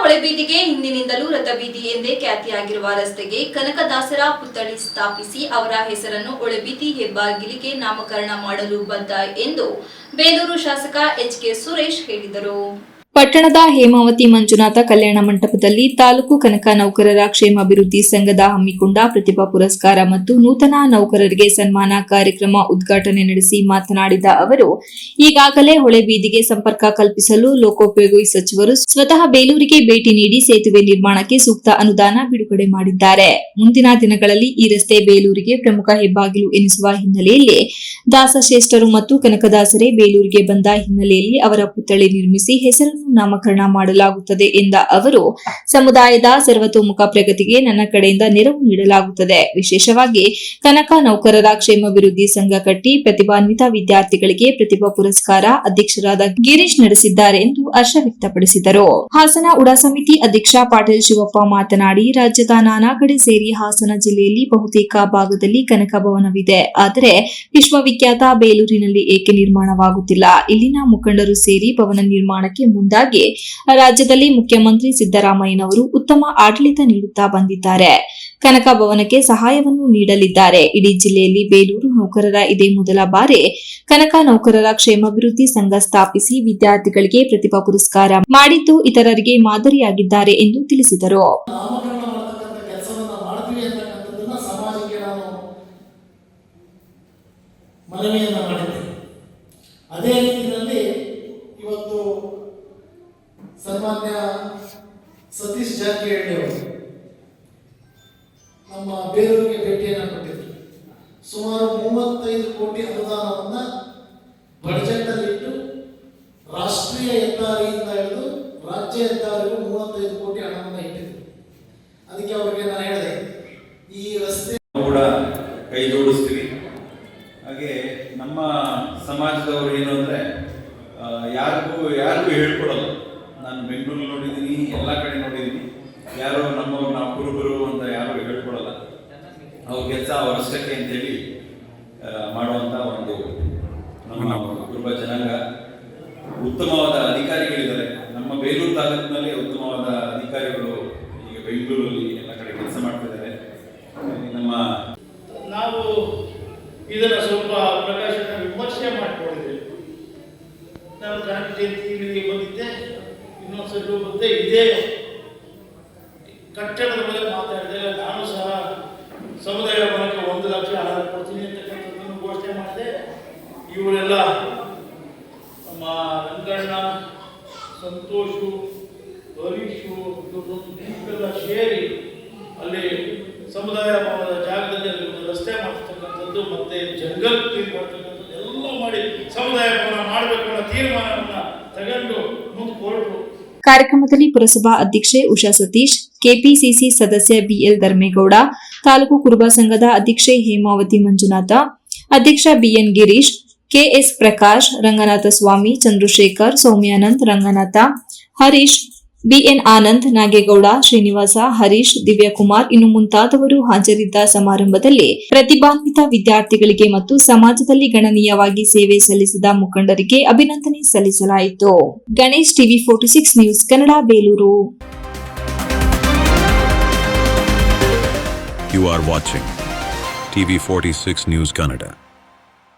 ಹೊಳೆಬೀದಿಗೆ ಹಿಂದಿನಿಂದಲೂ ರಥಬೀದಿ ಎಂದೇ ಖ್ಯಾತಿಯಾಗಿರುವ ರಸ್ತೆಗೆ ಕನಕದಾಸರ ಪುತ್ಥಳಿ ಸ್ಥಾಪಿಸಿ ಅವರ ಹೆಸರನ್ನು ಹೊಳೆಬೀದಿ ಹೆಬ್ಬಾಗಿಲಿಗೆ ನಾಮಕರಣ ಮಾಡಲು ಬದ್ಧ ಎಂದು ಬೇಲೂರು ಶಾಸಕ ಎಚ್.ಕೆ. ಸುರೇಶ್ ಹೇಳಿದರು. ಪಟ್ಟಣದ ಹೇಮಾವತಿ ಮಂಜುನಾಥ ಕಲ್ಯಾಣ ಮಂಟಪದಲ್ಲಿ ತಾಲೂಕು ಕನಕ ನೌಕರರ ಕ್ಷೇಮಾಭಿವೃದ್ಧಿ ಸಂಘದ ಹಮ್ಮಿಕೊಂಡ ಪ್ರತಿಭಾ ಪುರಸ್ಕಾರ ಮತ್ತು ನೂತನ ನೌಕರರಿಗೆ ಸನ್ಮಾನ ಕಾರ್ಯಕ್ರಮ ಉದ್ಘಾಟನೆ ನಡೆಸಿ ಮಾತನಾಡಿದ ಅವರು, ಈಗಾಗಲೇ ಹೊಳೆಬೀದಿಗೆ ಸಂಪರ್ಕ ಕಲ್ಪಿಸಲು ಲೋಕೋಪಯೋಗಿ ಸಚಿವರು ಸ್ವತಃ ಬೇಲೂರಿಗೆ ಭೇಟಿ ನೀಡಿ ಸೇತುವೆ ನಿರ್ಮಾಣಕ್ಕೆ ಸೂಕ್ತ ಅನುದಾನ ಬಿಡುಗಡೆ ಮಾಡಿದ್ದಾರೆ. ಮುಂದಿನ ದಿನಗಳಲ್ಲಿ ಈ ರಸ್ತೆ ಬೇಲೂರಿಗೆ ಪ್ರಮುಖ ಹೆಬ್ಬಾಗಿಲು ಎನಿಸುವ ಹಿನ್ನೆಲೆಯಲ್ಲಿ ದಾಸಶ್ರೇಷ್ಠರು ಮತ್ತು ಕನಕದಾಸರೇ ಬೇಲೂರಿಗೆ ಬಂದ ಹಿನ್ನೆಲೆಯಲ್ಲಿ ಅವರ ಪುತ್ಥಳಿ ನಿರ್ಮಿಸಿ ಹೆಸರನ್ನು ನಾಮಕರಣ ಮಾಡಲಾಗುತ್ತದೆ ಎಂದ ಅವರು, ಸಮುದಾಯದ ಸರ್ವತೋಮುಖ ಪ್ರಗತಿಗೆ ನನ್ನ ಕಡೆಯಿಂದ ನೆರವು ನೀಡಲಾಗುತ್ತದೆ. ವಿಶೇಷವಾಗಿ ಕನಕ ನೌಕರರ ಕ್ಷೇಮಾಭಿವೃದ್ಧಿ ಸಂಘ ಕಟ್ಟಿ ಪ್ರತಿಭಾನ್ವಿತ ವಿದ್ಯಾರ್ಥಿಗಳಿಗೆ ಪ್ರತಿಭಾ ಪುರಸ್ಕಾರ ಅಧ್ಯಕ್ಷರಾದ ಗಿರೀಶ್ ನಡೆಸಿದ್ದಾರೆ ಎಂದು ಹರ್ಷ ವ್ಯಕ್ತಪಡಿಸಿದರು. ಹಾಸನ ಉಡಾ ಸಮಿತಿ ಅಧ್ಯಕ್ಷ ಪಾಟೀಲ್ ಶಿವಪ್ಪ ಮಾತನಾಡಿ, ರಾಜ್ಯದ ನಾನಾ ಕಡೆ ಸೇರಿ ಹಾಸನ ಜಿಲ್ಲೆಯಲ್ಲಿ ಬಹುತೇಕ ಭಾಗದಲ್ಲಿ ಕನಕ ಭವನವಿದೆ. ಆದರೆ ವಿಶ್ವವಿಖ್ಯಾತ ಬೇಲೂರಿನಲ್ಲಿ ಏಕೆ ನಿರ್ಮಾಣವಾಗುತ್ತಿಲ್ಲ? ಇಲ್ಲಿನ ಮುಖಂಡರು ಸೇರಿ ಭವನ ನಿರ್ಮಾಣಕ್ಕೆ ಮುಂದಾಗಿ ರಾಜ್ಯದಲ್ಲಿ ಮುಖ್ಯಮಂತ್ರಿ ಸಿದ್ದರಾಮಯ್ಯನವರು ಉತ್ತಮ ಆಡಳಿತ ನೀಡುತ್ತಾ ಬಂದಿದ್ದಾರೆ. ಕನಕ ಭವನಕ್ಕೆ ಸಹಾಯವನ್ನು ನೀಡಲಿದ್ದಾರೆ. ಇಡೀ ಜಿಲ್ಲೆಯಲ್ಲಿ ಬೇಲೂರು ನೌಕರರ ಇದೇ ಮೊದಲ ಬಾರಿ ಕನಕ ನೌಕರರ ಕ್ಷೇಮಾಭಿವೃದ್ಧಿ ಸಂಘ ಸ್ಥಾಪಿಸಿ ವಿದ್ಯಾರ್ಥಿಗಳಿಗೆ ಪ್ರತಿಭಾ ಪುರಸ್ಕಾರ ಮಾಡಿದ್ದು ಇತರರಿಗೆ ಮಾದರಿಯಾಗಿದ್ದಾರೆ ಎಂದು ತಿಳಿಸಿದರು. ಅದೇ ರೀತಿಯಲ್ಲಿ ಇವತ್ತು ಸನ್ಮಾನ್ಯ ಸತೀಶ್ ಜಾರಕಿಹೊಳಿ ಅವರು ನಮ್ಮ ಬೇಲೂರಿಗೆ ಭೇಟಿಯನ್ನು ಕೊಟ್ಟಿದ್ರು. ಸುಮಾರು 35 ಕೋಟಿ ಅನುದಾನವನ್ನು ಬಜೆಟ್ನಲ್ಲಿಟ್ಟು ರಾಷ್ಟ್ರೀಯ ಹೆದ್ದಾರಿಯಿಂದ ಹಿಡಿದು ರಾಜ್ಯ ಹೆದ್ದಾರಿಗೂ 35 ಕೋಟಿ ಹಣವನ್ನು ಇಟ್ಟಿದ್ರು. ಅದಕ್ಕೆ ಅವರಿಗೆ ನಾನು ಹೇಳಿದೆ, ಈ ರಸ್ತೆ ಕೂಡ ಕೈ ಜೋಡಿಸ್ತೀವಿ. ಹಾಗೆ ನಮ್ಮ ಸಮಾಜದವರು ಏನು ಅಂದರೆ ಯಾರಿಗೂ ಹೇಳ್ಕೊಡಲ್ಲ. ನಾನು ಬೆಂಗಳೂರಲ್ಲಿ ನೋಡಿದ್ದೀನಿ, ಎಲ್ಲ ಕಡೆ ನೋಡಿದ್ದೀನಿ. ಯಾರೋ ನಮ್ಮವ್ರು ನಾವು ಕುರುಬರು ಅಂತ ಯಾರು ಹೇಳ್ಕೊಡಲ್ಲ. ಅವ್ರ ಕೆಲಸ ಅವರಷ್ಟಕ್ಕೆ ಅಂತೇಳಿ ಮಾಡುವಂಥ ಒಂದು ನಮ್ಮ ಕುರುಬ ಜನಾಂಗ. ಉತ್ತಮವಾದ ಅಧಿಕಾರಿಗಳಿದ್ದಾರೆ. ನಮ್ಮ ಬೇಲೂರು ತಾಲೂಕಿನಲ್ಲಿ ಉತ್ತಮವಾದ ಅಧಿಕಾರಿಗಳು ಈಗ ಬೆಂಗಳೂರಲ್ಲಿ ಎಲ್ಲ ಕಡೆ ಕೆಲಸ ಮಾಡ್ತಿದ್ದಾರೆ. ನಾವು ಇದನ್ನು ಸ್ವಲ್ಪ ಪ್ರಕಾಶನ ವಿಮರ್ಶೆ ಮಾಡಿಕೊಂಡಿದ್ದೇವೆ. ನಾನು ಗಾಂಧಿ ಜಯಂತಿಗಳಿಗೆ ಬಂದಿದ್ದೆ, ಇನ್ನೊಂದ್ಸರಿ ಬಂದೆ. ಇದೇ ಕಟ್ಟಡದ ಬಗ್ಗೆ ಮಾತಾಡಿದಾಗ ನಾನು ಸಹ ಸಮುದಾಯ ಭವನಕ್ಕೆ 1 ಲಕ್ಷ ಹಣ ಕೊಡ್ತೀನಿ ಅಂತಕ್ಕಂಥದ್ದನ್ನು ಘೋಷಣೆ ಮಾಡಿದೆ. ಇವರೆಲ್ಲ ನಮ್ಮ ರಂಗಣ್ಣ, ಸಂತೋಷು, ಹರೀಶು ಇವರೆಲ್ಲ ಸೇರಿ ಅಲ್ಲಿ ಸಮುದಾಯ ಭವನದ ಜಾಗದಲ್ಲಿ ಒಂದು ರಸ್ತೆ ಮಾಡ್ತಕ್ಕಂಥದ್ದು ಮತ್ತೆ ಜಂಗಲ್ ಕ್ಲೀನ್ ಮಾಡ್ತಕ್ಕಂಥದ್ದು ಎಲ್ಲ ಮಾಡಿ ಸಮುದಾಯ ಭವನ ಮಾಡಬೇಕು ಅನ್ನೋ ತೀರ್ಮಾನವನ್ನು ತಗೊಂಡು ಮುಂದೆ ಹೊರಟರು. ಕಾರ್ಯಕ್ರಮದಲ್ಲಿ ಪುರಸಭಾ ಅಧ್ಯಕ್ಷೆ ಉಷಾ ಸತೀಶ್, ಕೆಪಿಸಿಸಿ ಸದಸ್ಯ ಬಿಎಲ್ ಧರ್ಮೇಗೌಡ, ತಾಲೂಕು ಕುರುಬ ಸಂಘದ ಅಧ್ಯಕ್ಷೆ ಹೇಮಾವತಿ ಮಂಜುನಾಥ, ಅಧ್ಯಕ್ಷ ಬಿಎನ್ ಗಿರೀಶ್, ಕೆಎಸ್ ಪ್ರಕಾಶ್, ರಂಗನಾಥ ಸ್ವಾಮಿ, ಚಂದ್ರಶೇಖರ್, ಸೌಮ್ಯಾನಂದ್, ರಂಗನಾಥ, ಹರೀಶ್, ಬಿಎನ್ ಆನಂದ್, ನಾಗೇಗೌಡ, ಶ್ರೀನಿವಾಸ, ಹರೀಶ್, ದಿವ್ಯಕುಮಾರ್ ಇನ್ನು ಮುಂತಾದವರು ಹಾಜರಿದ್ದ ಸಮಾರಂಭದಲ್ಲಿ ಪ್ರತಿಭಾನ್ವಿತ ವಿದ್ಯಾರ್ಥಿಗಳಿಗೆ ಮತ್ತು ಸಮಾಜದಲ್ಲಿ ಗಣನೀಯವಾಗಿ ಸೇವೆ ಸಲ್ಲಿಸಿದ ಮುಖಂಡರಿಗೆ ಅಭಿನಂದನೆ ಸಲ್ಲಿಸಲಾಯಿತು. Ganesh, TV 46 news Kannada, Belur. You are watching TV 46 News Kannada.